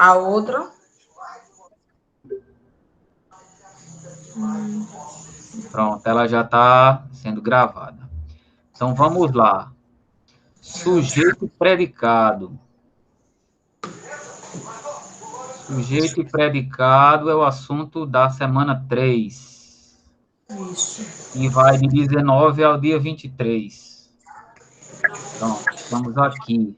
A outra. Pronto, ela já está sendo gravada. Então, vamos lá. Sujeito e predicado. Sujeito e predicado é o assunto da semana 3. Isso. E vai de 19 ao dia 23. Pronto, estamos aqui.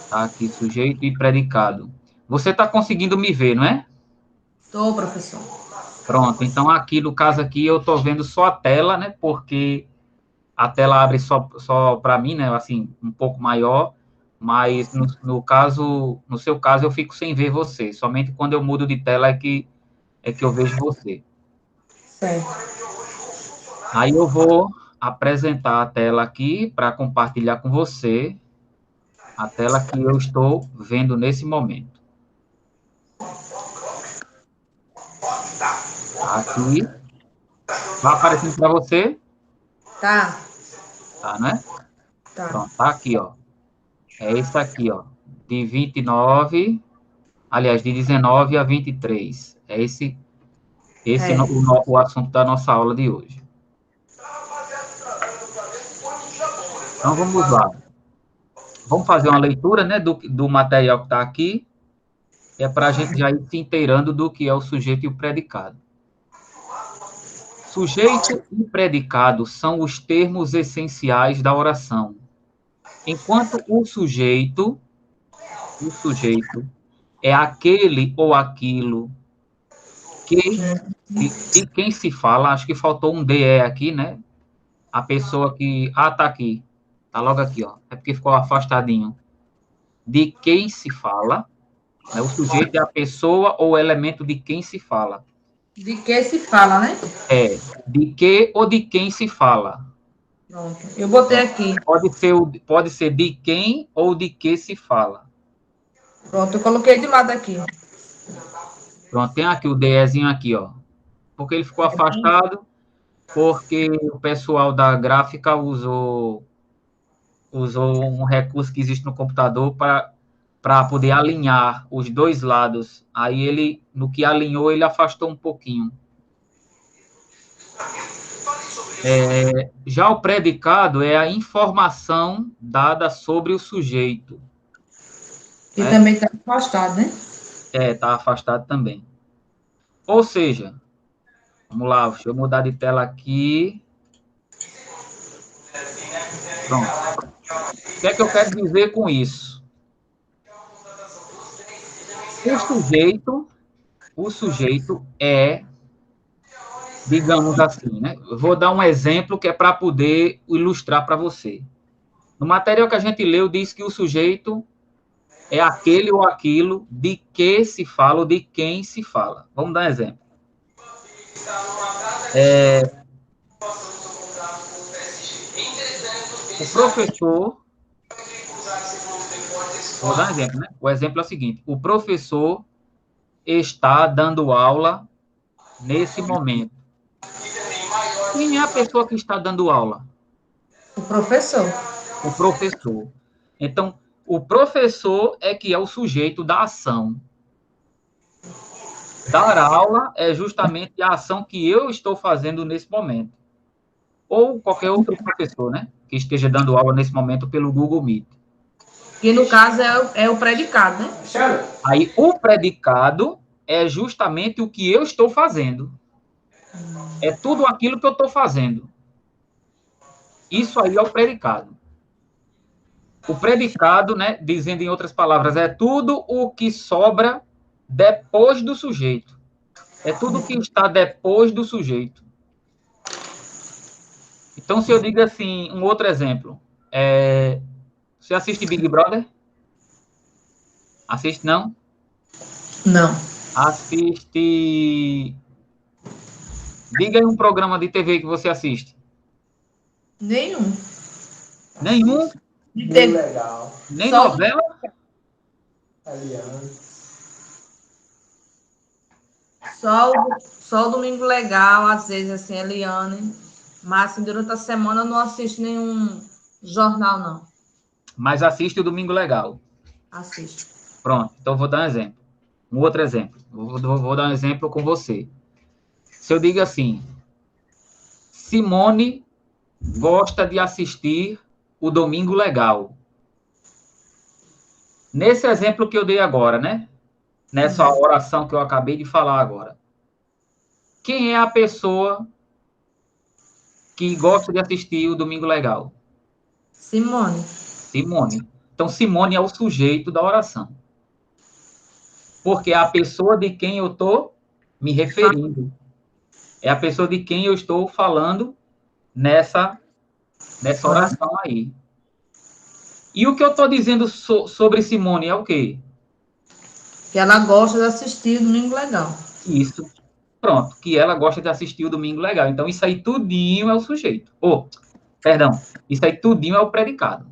Tá aqui, sujeito e predicado. Você está conseguindo me ver, não é? Estou, professor. Pronto, então aqui, no caso aqui, eu estou vendo só a tela, né? Porque a tela abre só para mim, né? Assim, um pouco maior, mas no caso, no seu caso, eu fico sem ver você. Somente quando eu mudo de tela é que eu vejo você. Certo. Aí eu vou apresentar a tela aqui para compartilhar com você a tela que eu estou vendo nesse momento. Aqui, vai aparecendo para você? Tá. Tá, né? Tá. Pronto, tá aqui, ó. É esse aqui, ó. De 29, aliás, de 19 a 23. É esse É. o assunto da nossa aula de hoje. Então, vamos lá. Vamos fazer uma leitura, né, do material que está aqui, é para a gente já ir se inteirando do que é o sujeito e o predicado. Sujeito e predicado são os termos essenciais da oração. Enquanto o sujeito é aquele ou aquilo que de quem se fala, acho que faltou um DE aqui, né? A pessoa que. Ah, tá aqui. Tá logo aqui, ó. É porque ficou afastadinho. De quem se fala, né? O sujeito é a pessoa ou elemento de quem se fala. De que se fala, né? É, de que ou de quem se fala. Pronto. Eu botei aqui. Pode ser de quem ou de que se fala. Pronto, eu coloquei de lado aqui. Pronto, tem aqui o DEzinho aqui, ó. Porque ele ficou afastado, porque o pessoal da gráfica usou um recurso que existe no computador para poder alinhar os dois lados. Aí ele, no que alinhou, ele afastou um pouquinho. Já o predicado é a informação dada sobre o sujeito. E Né? também está afastado, né? Está afastado também. Ou seja, vamos lá, deixa eu mudar de tela aqui. Pronto. O que é que eu quero dizer com isso? O sujeito é, digamos assim, né? Eu vou dar um exemplo que é para poder ilustrar para você. No material que a gente leu, diz que o sujeito é aquele ou aquilo de que se fala ou de quem se fala. Vamos dar um exemplo. O professor, vou dar um exemplo, né? O exemplo é o seguinte: o professor está dando aula nesse momento. Quem é a pessoa que está dando aula? O professor. O professor. Então, o professor é que é o sujeito da ação. Dar aula é justamente a ação que eu estou fazendo nesse momento. Ou qualquer outro professor, né? Que esteja dando aula nesse momento pelo Google Meet. Que no caso é o predicado, né? Aí, o predicado é justamente o que eu estou fazendo. É tudo aquilo que eu estou fazendo. Isso aí é o predicado. O predicado, né, dizendo em outras palavras, é tudo o que sobra depois do sujeito. É tudo o que está depois do sujeito. Então, se eu digo assim, um outro exemplo. Você assiste Big Brother? Assiste, não? Não. Assiste. Diga aí um programa de TV que você assiste. Nenhum. Nenhum? Muito legal. Nem Só, novela? só o Domingo Legal, às vezes, assim, Eliane. Mas assim, durante a semana eu não assisto nenhum jornal, não. Mas assiste o Domingo Legal. Assisto. Pronto, então eu vou dar um exemplo. Um outro exemplo. Vou dar um exemplo com você. Se eu digo assim, Simone gosta de assistir o Domingo Legal. Nesse exemplo que eu dei agora, né? Nessa oração que eu acabei de falar agora. Quem é a pessoa que gosta de assistir o Domingo Legal? Simone. Simone. Então, Simone é o sujeito da oração. Porque é a pessoa de quem eu estou me referindo. É a pessoa de quem eu estou falando nessa oração aí. E o que eu estou dizendo sobre Simone é o quê? Que ela gosta de assistir o Domingo Legal. Isso. Pronto. Que ela gosta de assistir o Domingo Legal. Então, isso aí tudinho é o sujeito. Perdão. Isso aí tudinho é o predicado.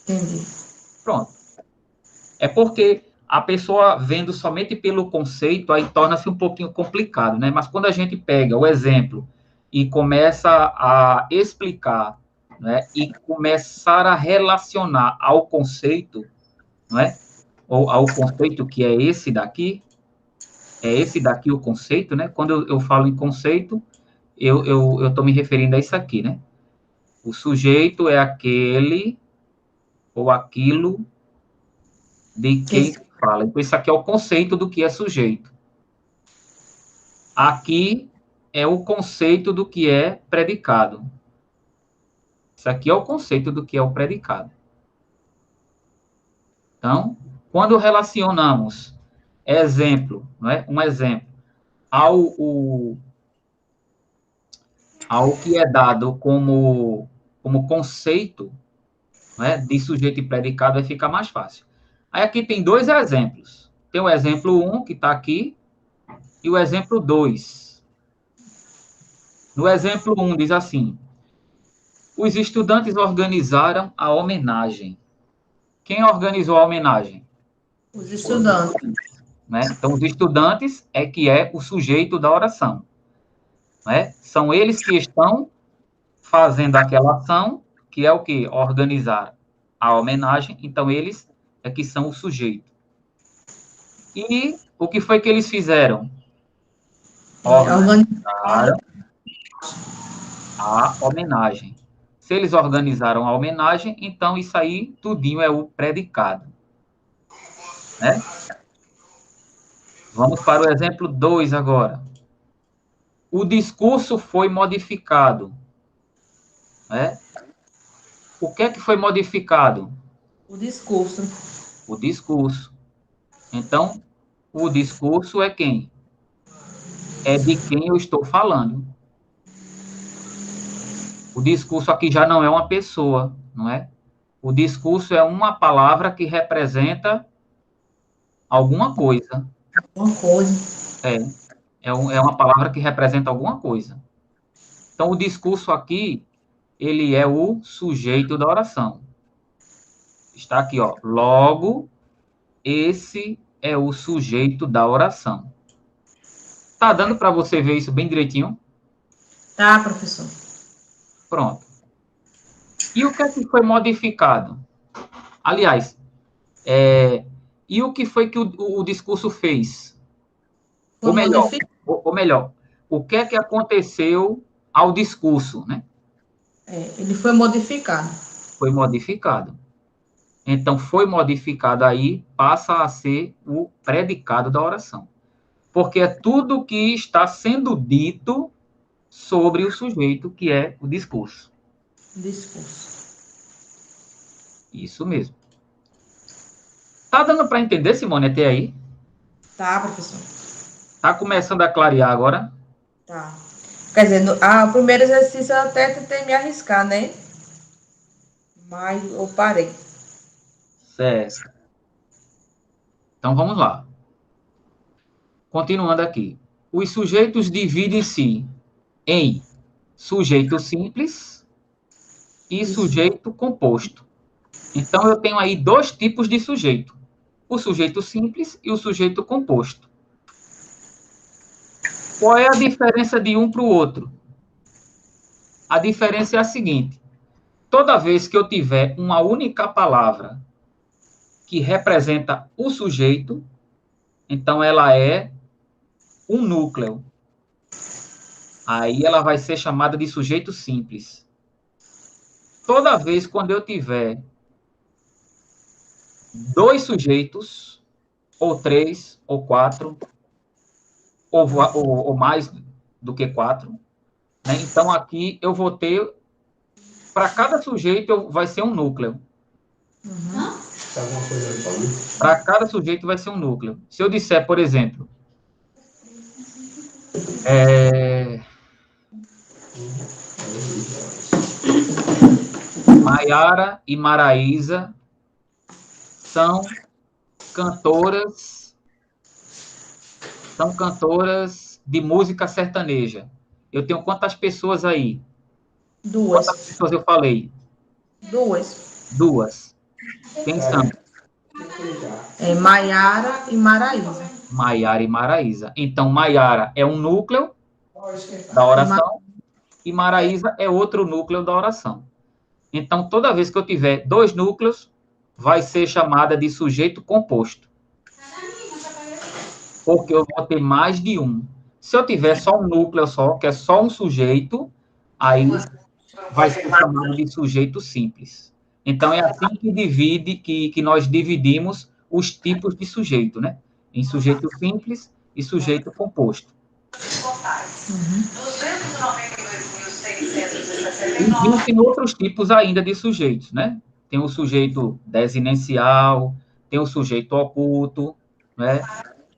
Entendi. Pronto. É porque a pessoa vendo somente pelo conceito, aí torna-se um pouquinho complicado, né? Mas quando a gente pega o exemplo e começa a explicar, né? E começar a relacionar ao conceito, não é? Ou ao conceito que é esse daqui o conceito, né? Quando eu falo em conceito, eu estou me referindo a isso aqui, né? O sujeito é aquele ou aquilo de quem se fala. Então, isso aqui é o conceito do que é sujeito. Aqui é o conceito do que é predicado. Isso aqui é o conceito do que é o predicado. Então, quando relacionamos exemplo, não é? Um exemplo, ao que é dado como conceito, não é? De sujeito e predicado, vai ficar mais fácil. Aí aqui tem dois exemplos. Tem o exemplo 1, que está aqui, e o exemplo 2. No exemplo 1, diz assim: os estudantes organizaram a homenagem. Quem organizou a homenagem? Os estudantes. Né? Então, os estudantes é que é o sujeito da oração. Né? São eles que estão fazendo aquela ação, que é o quê? Organizar a homenagem. Então, eles é que são o sujeito. E o que foi que eles fizeram? Organizaram a homenagem. Se eles organizaram a homenagem, então isso aí, tudinho é o predicado. Né? Vamos para o exemplo 2 agora. O discurso foi modificado. Né? O que é que foi modificado? O discurso. O discurso. Então, o discurso é quem? É de quem eu estou falando. O discurso aqui já não é uma pessoa, não é? O discurso é uma palavra que representa alguma coisa. Alguma coisa. É uma palavra que representa alguma coisa. Então, o discurso aqui, ele é o sujeito da oração. Está aqui, ó. Logo, esse é o sujeito da oração. Tá dando para você ver isso bem direitinho? Tá, professor. Pronto. E o que é que foi modificado? Aliás, e o que foi que o discurso fez? Ou melhor, o que é que aconteceu ao discurso, né? Ele foi modificado. Foi modificado. Então, foi modificado aí, passa a ser o predicado da oração. Porque é tudo que está sendo dito sobre o sujeito, que é o discurso. Discurso. Isso mesmo. Tá dando para entender, Simone, até aí? Tá, professor. Tá começando a clarear agora? Tá. Quer dizer, o primeiro exercício eu até tentei me arriscar, né? Mas eu parei. Certo. Então, vamos lá. Continuando aqui. Os sujeitos dividem-se em sujeito simples e sujeito composto. Então, eu tenho aí dois tipos de sujeito. O sujeito simples e o sujeito composto. Qual é a diferença de um para o outro? A diferença é a seguinte. Toda vez que eu tiver uma única palavra que representa o sujeito, então ela é um núcleo. Aí ela vai ser chamada de sujeito simples. Toda vez quando eu tiver dois sujeitos, ou três, ou quatro, ou mais do que quatro, né? Então aqui eu vou ter, para cada sujeito vai ser um núcleo. Para cada sujeito vai ser um núcleo. Se eu disser, por exemplo, Maiara e Maraísa são cantoras, de música sertaneja. Eu tenho quantas pessoas aí? Quantas Duas. pessoas eu falei? Duas. Quem são? Maiara e Maraísa. Maiara e Maraísa. Então, Maiara é um núcleo da oração e Maraísa é outro núcleo da oração. Então, toda vez que eu tiver dois núcleos, vai ser chamada de sujeito composto. Porque eu vou ter mais de um. Se eu tiver só um núcleo só, que é só um sujeito, aí vai ser chamado de sujeito simples. Então, é assim que nós dividimos os tipos de sujeito, né? Em sujeito simples e sujeito composto. Existem outros tipos ainda de sujeitos, né? Tem o sujeito desinencial, tem o sujeito oculto, né?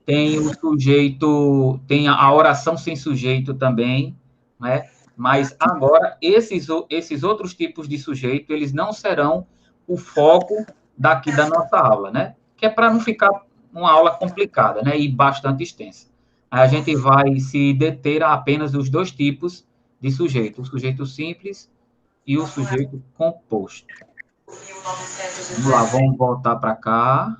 Tem o sujeito, tem a oração sem sujeito também, né? Mas agora, esses outros tipos de sujeito, eles não serão o foco daqui da nossa aula, né? Que é para não ficar uma aula complicada, né? E bastante extensa. Aí a gente vai se deter a apenas os dois tipos de sujeito, o sujeito simples e o sujeito composto. Vamos lá, vamos voltar para cá.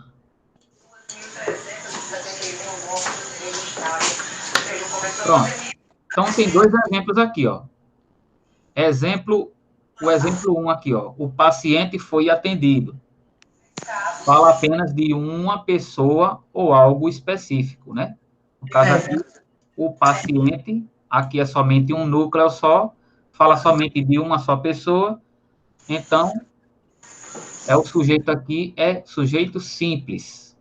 Pronto. Então, tem dois exemplos aqui, ó. O exemplo 1 aqui, ó. O paciente foi atendido. Fala apenas de uma pessoa ou algo específico, né? No caso aqui, o paciente, aqui é somente um núcleo só, fala somente de uma só pessoa. Então, o sujeito aqui é sujeito simples.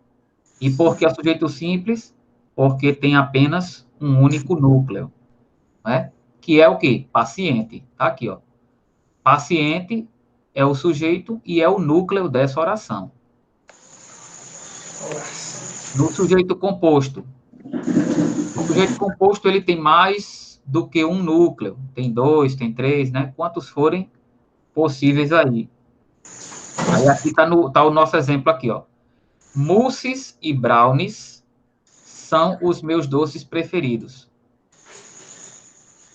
E por que é sujeito simples? Porque tem apenas um único núcleo, né? Que é o quê? Paciente. Tá aqui, ó. Paciente é o sujeito e é o núcleo dessa oração. No sujeito composto. O sujeito composto, ele tem mais do que um núcleo. Tem dois, tem três, né? Quantos forem possíveis aí. Aí aqui tá o nosso exemplo aqui, ó. Mousses e brownies são os meus doces preferidos.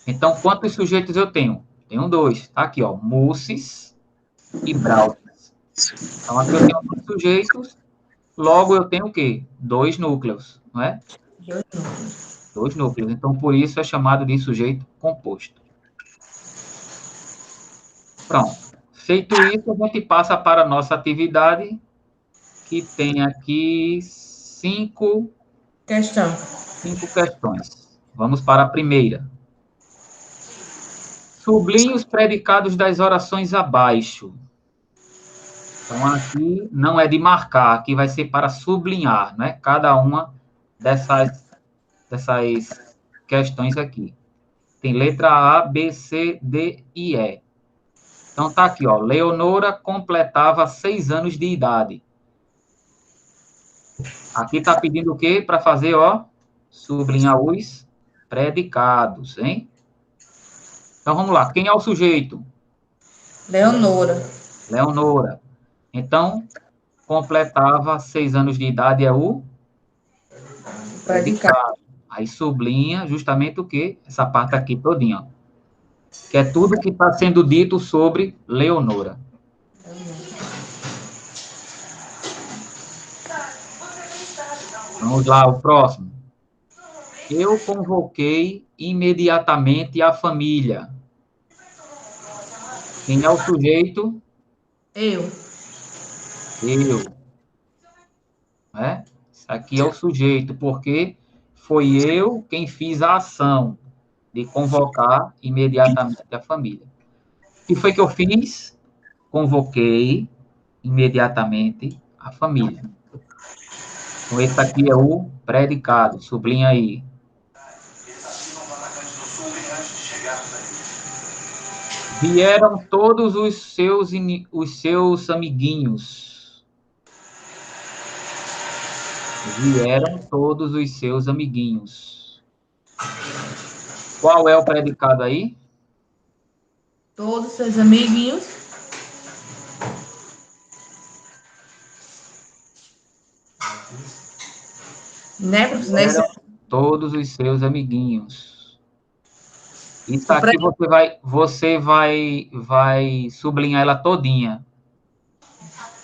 Então, quantos sujeitos eu tenho? Tenho dois. Tá aqui, ó. Mousses e brownies. Então, aqui eu tenho dois sujeitos. Logo, eu tenho o quê? Dois núcleos, não é? Dois núcleos. Então, por isso é chamado de sujeito composto. Pronto. Feito isso, a gente passa para a nossa atividade, que tem aqui cinco questões. Vamos para a primeira. Sublinhe os predicados das orações abaixo. Então, aqui não é de marcar, aqui vai ser para sublinhar, né? Cada uma dessas questões aqui. Tem letra A, B, C, D e E. Então, tá aqui, ó. Leonora completava 6 anos de idade. Aqui tá pedindo o quê? Para fazer, ó, sublinhar os predicados, hein? Então, vamos lá. Quem é o sujeito? Leonora. Então, completava 6 anos de idade é o predicado. Aí sublinha justamente o quê? Essa parte aqui todinha, ó. Que é tudo que está sendo dito sobre Leonora. Vamos lá, o próximo. Eu convoquei imediatamente a família. Quem é o sujeito? Eu. Eu, né? Isso aqui é o sujeito, porque foi eu quem fiz a ação de convocar imediatamente a família. O que foi que eu fiz? Convoquei imediatamente a família. Então, esse aqui é o predicado, sublinha aí. Vieram todos os seus amiguinhos. Vieram todos os seus amiguinhos. Qual é o predicado aí? Todos seus amiguinhos. Né, professor? Nesse, Vieram todos os seus amiguinhos. Isso o aqui pre- vai sublinhar ela todinha,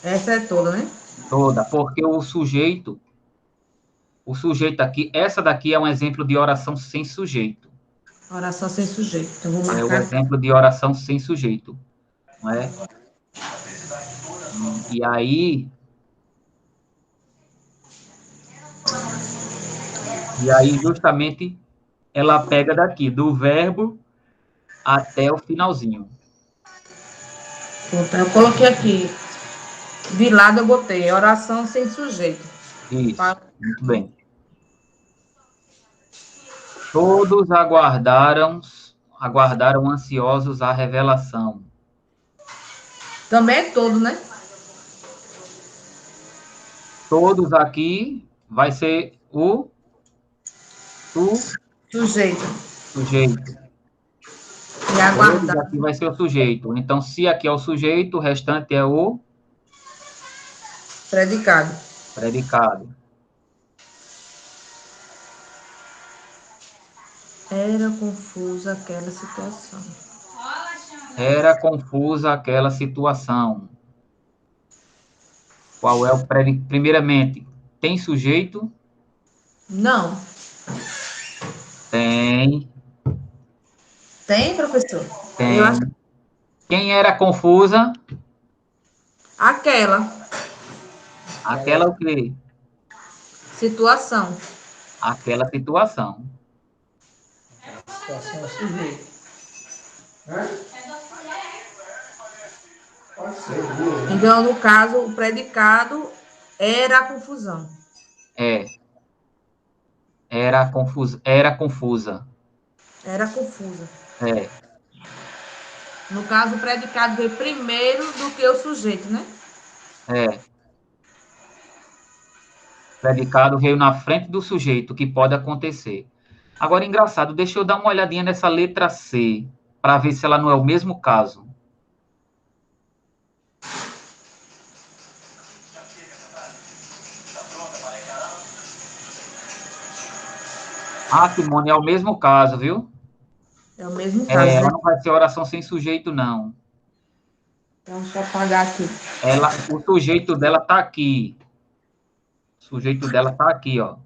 Essa é toda, né? toda, porque o sujeito aqui, essa daqui é um exemplo de oração sem sujeito. Oração sem sujeito. Então, vou É o marcar. exemplo de oração sem sujeito, não é? E aí justamente ela pega daqui do verbo até o finalzinho. Então, eu coloquei aqui. De lado eu botei oração sem sujeito. Isso, Tá? muito bem. Todos aguardaram ansiosos a revelação. Também é todo, né? Todos aqui vai ser o Sujeito. sujeito. E Todos aguardar. aqui vai ser o sujeito. Então, se aqui é o sujeito, o restante é o Predicado. predicado. Era confusa aquela situação. Era confusa aquela situação. Qual é o predicado? Primeiramente, tem sujeito? Não. Tem, Tem, professor? Eu acho tem. Quem era confusa? aquela Aquela o quê? situação. Aquela situação. Situação sujeito. Então, no caso, o predicado era a confusão. É, era confusa. Era confusa. É, No caso, o predicado veio primeiro do que o sujeito, né? é. Predicado veio na frente do sujeito, que pode acontecer. Agora, engraçado, deixa eu dar uma olhadinha nessa letra C, para ver se ela não é o mesmo caso. Ah, Simone, é o mesmo caso, viu? É o mesmo É, caso, ela né? não vai ser oração sem sujeito, não. Então, deixa eu apagar aqui. O sujeito dela está aqui. O sujeito dela está aqui, ó.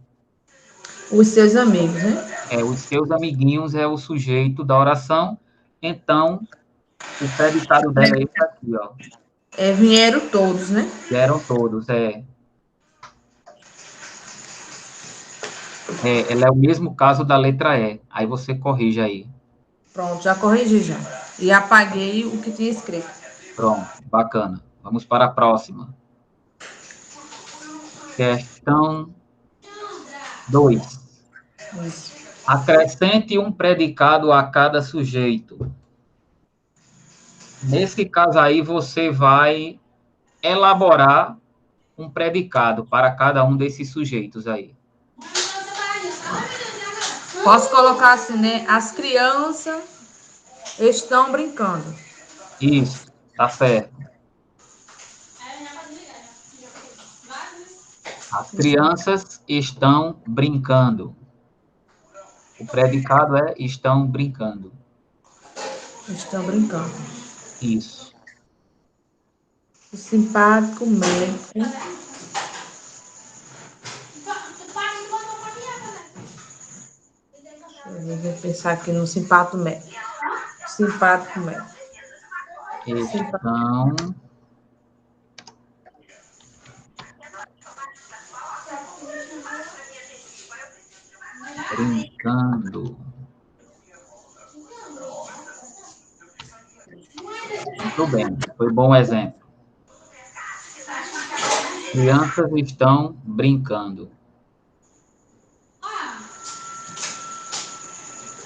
Os seus amigos, né? É, os seus amiguinhos é o sujeito da oração. Então, o predicado dela é esse aqui, ó. É, vieram todos, né? Vieram todos, é. Ela é o mesmo caso da letra E. Aí você corrige aí. Pronto, já corrigi já. E apaguei o que tinha escrito. Pronto, bacana. Vamos para a próxima. Questão 2. Isso. Acrescente um predicado a cada sujeito. Nesse caso aí, você vai elaborar um predicado para cada um desses sujeitos aí. Posso colocar assim, né? As crianças estão brincando. Isso, tá certo. As crianças estão brincando. O predicado é estão brincando. Estão brincando. Isso. O simpático médico. Eu vou pensar aqui no simpático médico. Simpático médico. estão brincando. Muito bem, foi bom exemplo. Crianças estão brincando.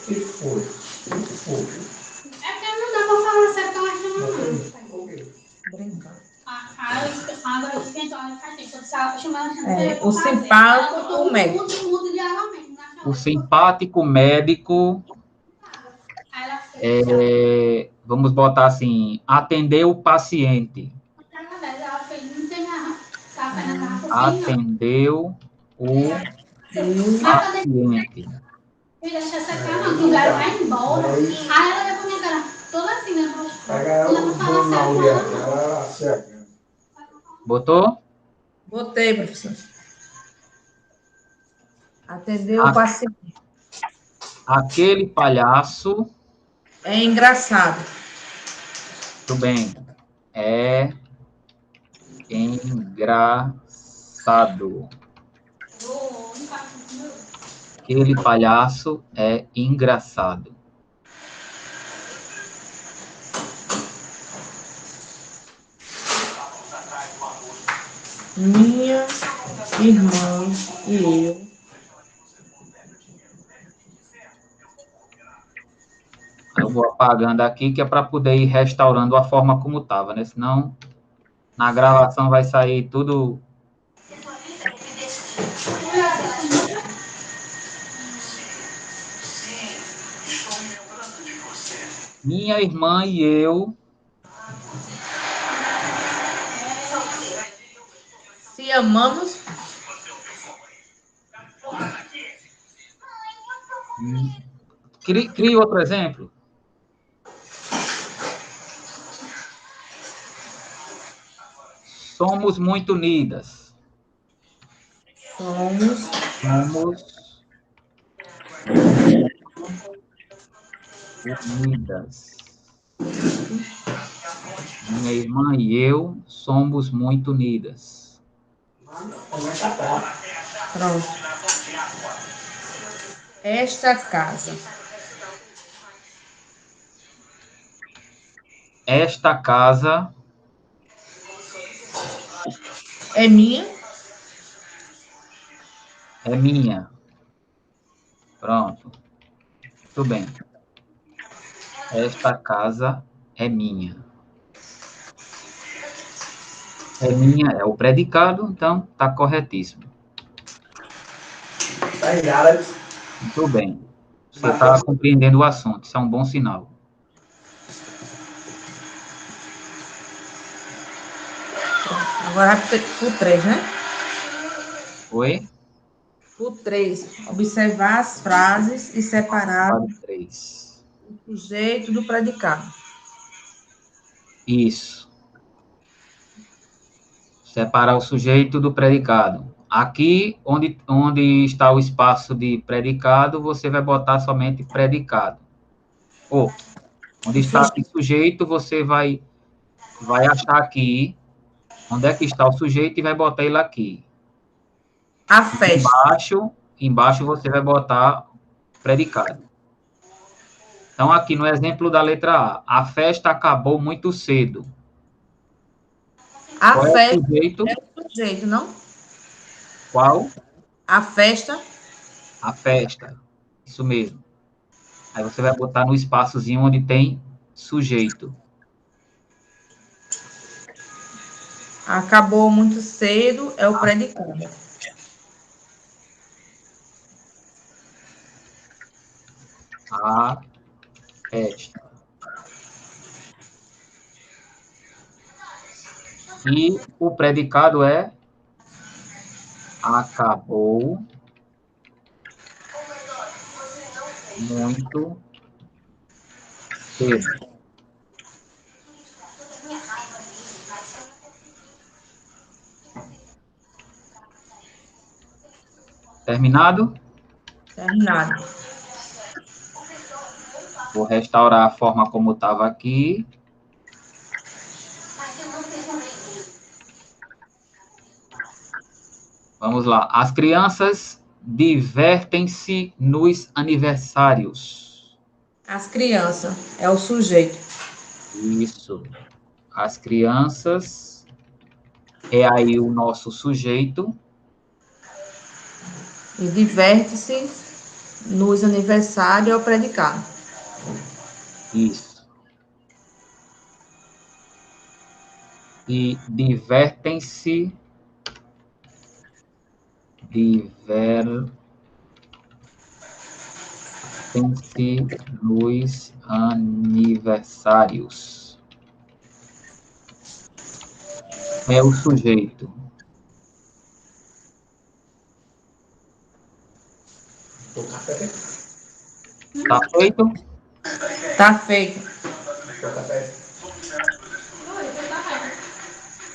Que foi? Que foi? É porque não dá pra falar certo, eu acho que não. Brincando. Agora esquentou, O simpático, o médico. O simpático médico, vamos botar assim, atendeu o paciente. Atendeu o paciente. Deixa essa cama, que vai embora. Aí ela vai com a minha cara toda assim, né? Pega o jornal dela, certo. Botou? Botei, professor. Atendeu o paciente. Aquele palhaço, É engraçado. tudo bem, é engraçado. Aquele palhaço é engraçado. Minha irmã e eu. Eu vou apagando aqui, que é para poder ir restaurando a forma como estava, né? Senão, na gravação vai sair tudo. Minha irmã e eu Se amamos, Crie outro exemplo. Somos muito unidas. somos Somos unidas. Minha irmã e eu somos muito unidas. pronto. Esta casa Esta casa é minha. é minha. Pronto. Tudo bem. Esta casa é minha. É minha, é o predicado, então está corretíssimo. Tá em Alex. Muito bem. Você está compreendendo o assunto, isso é um bom sinal. Agora o 3, né? Oi? O 3. Observar as frases e separar Vale 3. o sujeito do predicado. Isso. Separar o sujeito do predicado. Aqui, onde está o espaço de predicado, você vai botar somente predicado. Ou, onde está aqui sujeito, você vai achar aqui onde é que está o sujeito e vai botar ele aqui. A festa. Embaixo você vai botar predicado. Então, aqui no exemplo da letra A festa acabou muito cedo. A Qual é o festa sujeito? é o sujeito, não? Qual? A festa. A festa. Isso mesmo. Aí você vai botar no espaçozinho onde tem sujeito. Acabou muito cedo é o predicado. A festa. E o predicado é acabou muito cedo. Terminado? Terminado. Vou restaurar a forma como estava aqui. Vamos lá. As crianças divertem-se nos aniversários. As crianças é o sujeito. Isso. As crianças é aí o nosso sujeito. E diverte-se nos aniversários é o predicado. Isso. E divertem-se nos aniversários. É o sujeito. O café. Tá feito? Tá feito. O café.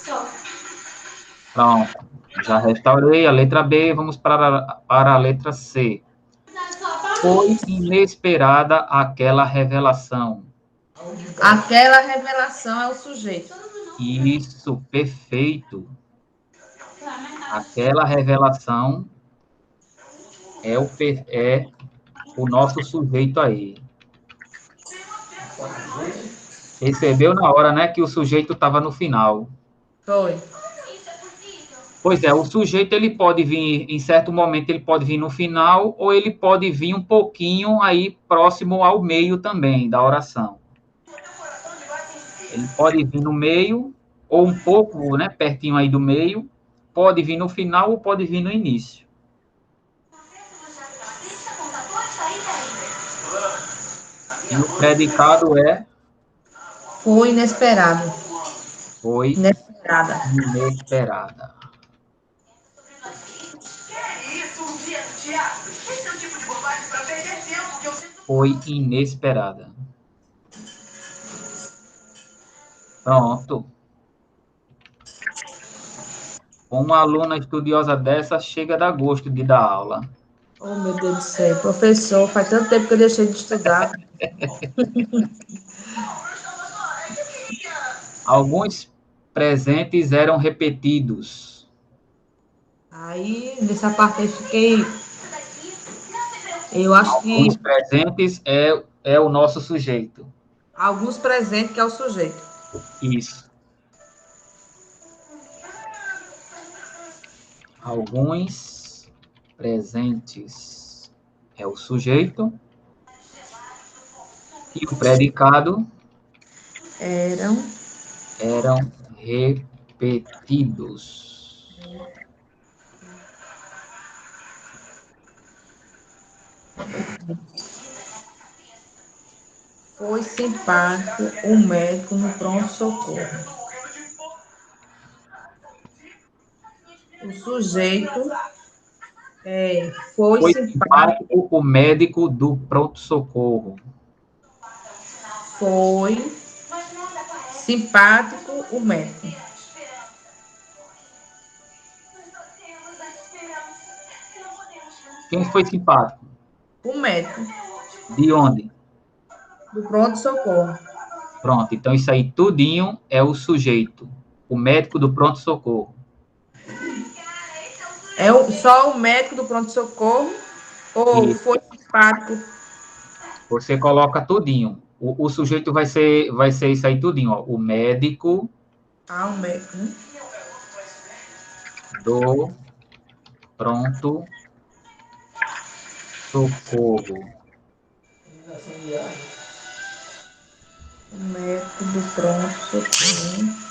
Só. Pronto. Já restaurei a letra B. Vamos para a letra C. Só pra Foi inesperada aquela revelação. Aquela revelação é o sujeito. Isso, perfeito. Aquela revelação é o nosso sujeito aí. Percebeu na hora, né, que o sujeito estava no final. Foi. Pois é, o sujeito ele pode vir, em certo momento ele pode vir no final, ou ele pode vir um pouquinho aí próximo ao meio também da oração. Ele pode vir no meio, ou um pouco, né, pertinho aí do meio, pode vir no final ou pode vir no início. E o predicado é Foi inesperado. foi Inesperada. inesperada. Foi inesperada. Pronto. Uma aluna estudiosa dessa chega a dar gosto de dar aula. Oh, meu Deus do céu. Professor, faz tanto tempo que eu deixei de estudar. Alguns presentes eram repetidos. Aí, nessa parte eu fiquei. Eu acho que Alguns presentes é o nosso sujeito. alguns presentes que é o sujeito. Isso. Alguns presentes é o sujeito. E o predicado Eram eram repetidos. foi simpático o médico no pronto-socorro. O sujeito foi Foi simpático, simpático o médico do pronto-socorro. foi simpático o médico. Quem foi simpático? O médico De onde? do pronto-socorro. Pronto, então isso aí tudinho é o sujeito. O médico do pronto-socorro. Só o médico do pronto-socorro ou E foi simpático? você coloca tudinho. O sujeito vai ser isso aí tudinho, ó. O médico Ah, o médico, né? do pronto-socorro. O médico do pronto-socorro.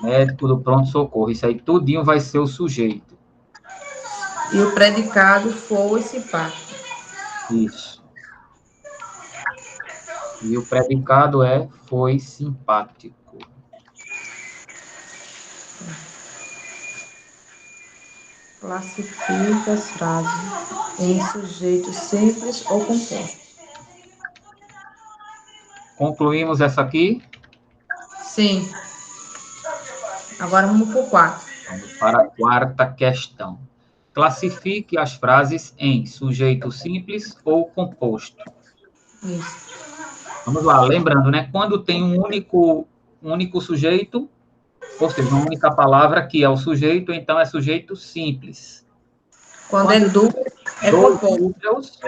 Médico do pronto-socorro. Isso aí tudinho vai ser o sujeito. E o predicado foi simpático. Isso. E o predicado foi simpático. Classifica as frases em sujeito simples ou composto. Concluímos essa aqui. Sim. Agora vamos para o 4. Vamos para a quarta questão. Classifique as frases em sujeito simples ou composto. Isso. Vamos lá, lembrando, né? Quando tem um único sujeito, Ou seja, uma única palavra que é o sujeito, então é sujeito simples. Quando é duplo, é Dois composto. núcleos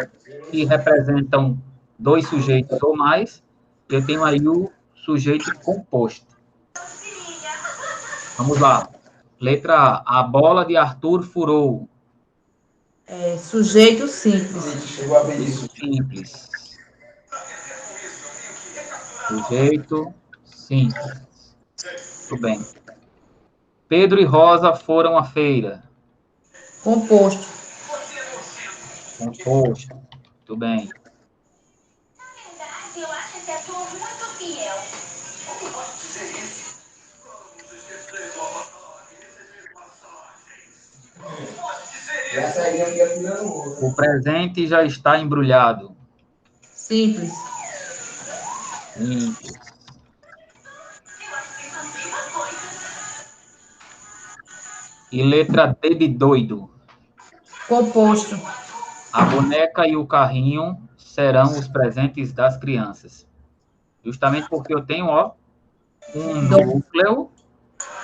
que representam dois sujeitos ou mais, eu tenho aí o sujeito composto. Vamos lá. Letra A. A bola de Arthur furou. É sujeito simples. Chegou a ver isso. Simples. Sujeito simples. Tudo bem. Pedro e Rosa foram à feira. Composto. Composto. Tudo bem. Eu acho que é tu muito fiel. Essa aí eu ia tirando outra. O presente já está embrulhado. Simples. Simples. E letra D de doido. Composto. A boneca e o carrinho serão os presentes das crianças. Justamente porque eu tenho, ó, um núcleo,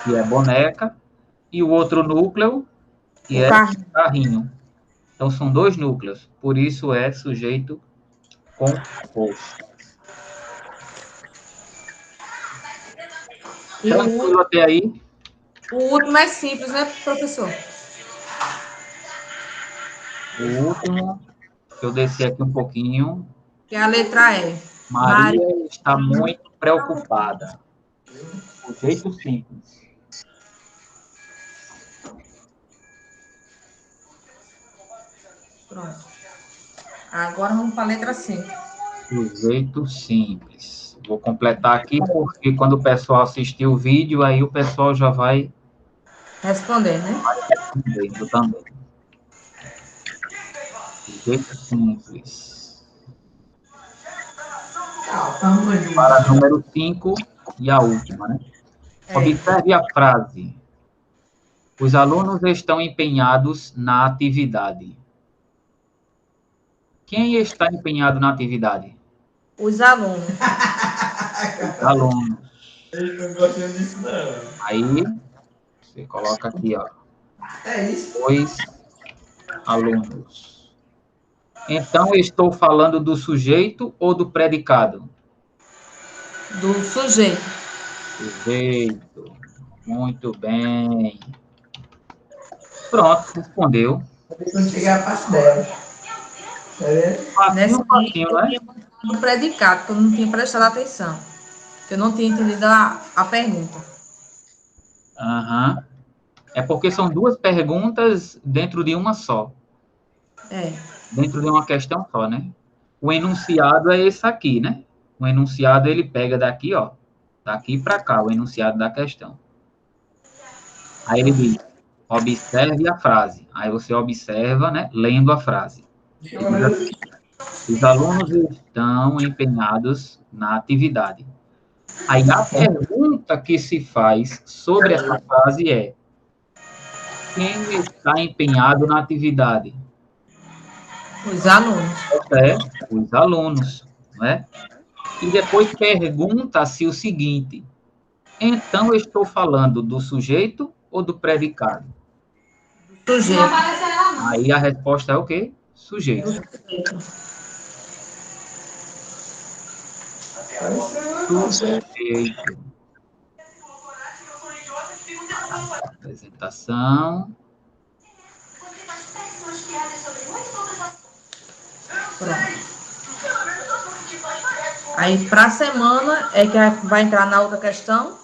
que é boneca, e o outro núcleo, que O é carrinho. carrinho. Então, são dois núcleos. Por isso, é sujeito composto. E Tranquilo até aí? o último é simples, né, professor? O último, eu desci aqui um pouquinho. Que é a letra E. Maria está muito preocupada. Sujeito simples. Pronto. Agora vamos para a letra C. Sujeito simples. Vou completar aqui porque quando o pessoal assistir o vídeo, aí o pessoal já vai Responder, né? respondendo também. Sujeito simples. Para número 5 e a última, né? Observe a frase. Os alunos estão empenhados na atividade. Quem está empenhado na atividade? Os alunos. Os alunos. Eu não gostei disso, não. Aí, você coloca aqui, ó. É isso? Os alunos. Então, eu estou falando do sujeito ou do predicado? Do sujeito. Sujeito. Muito bem. Pronto, respondeu. Quando chegar a parte dela. Tá vendo? Nessa Facinho, eu né? tinha botado do predicado, porque eu não tinha prestado atenção. Eu não tinha entendido a pergunta. Aham. É porque são duas perguntas dentro de uma só. É. Dentro de uma questão só, né? O enunciado é esse aqui, né? O enunciado, ele pega daqui, ó. Daqui para cá, o enunciado da questão. Aí ele diz, observe a frase. Aí você observa, né? Lendo a frase. Ele diz assim, os alunos estão empenhados na atividade. Aí a pergunta que se faz sobre essa frase é, quem está empenhado na atividade? Os alunos. É, os alunos, não é? E depois pergunta-se o seguinte, então eu estou falando do sujeito ou do predicado? Não Sujeito. apareceu ela, não. Aí a resposta é o quê? Sujeito. Sujeito. Sujeito. Apresentação. Pronto. Aí, para a semana, é que vai entrar na outra questão.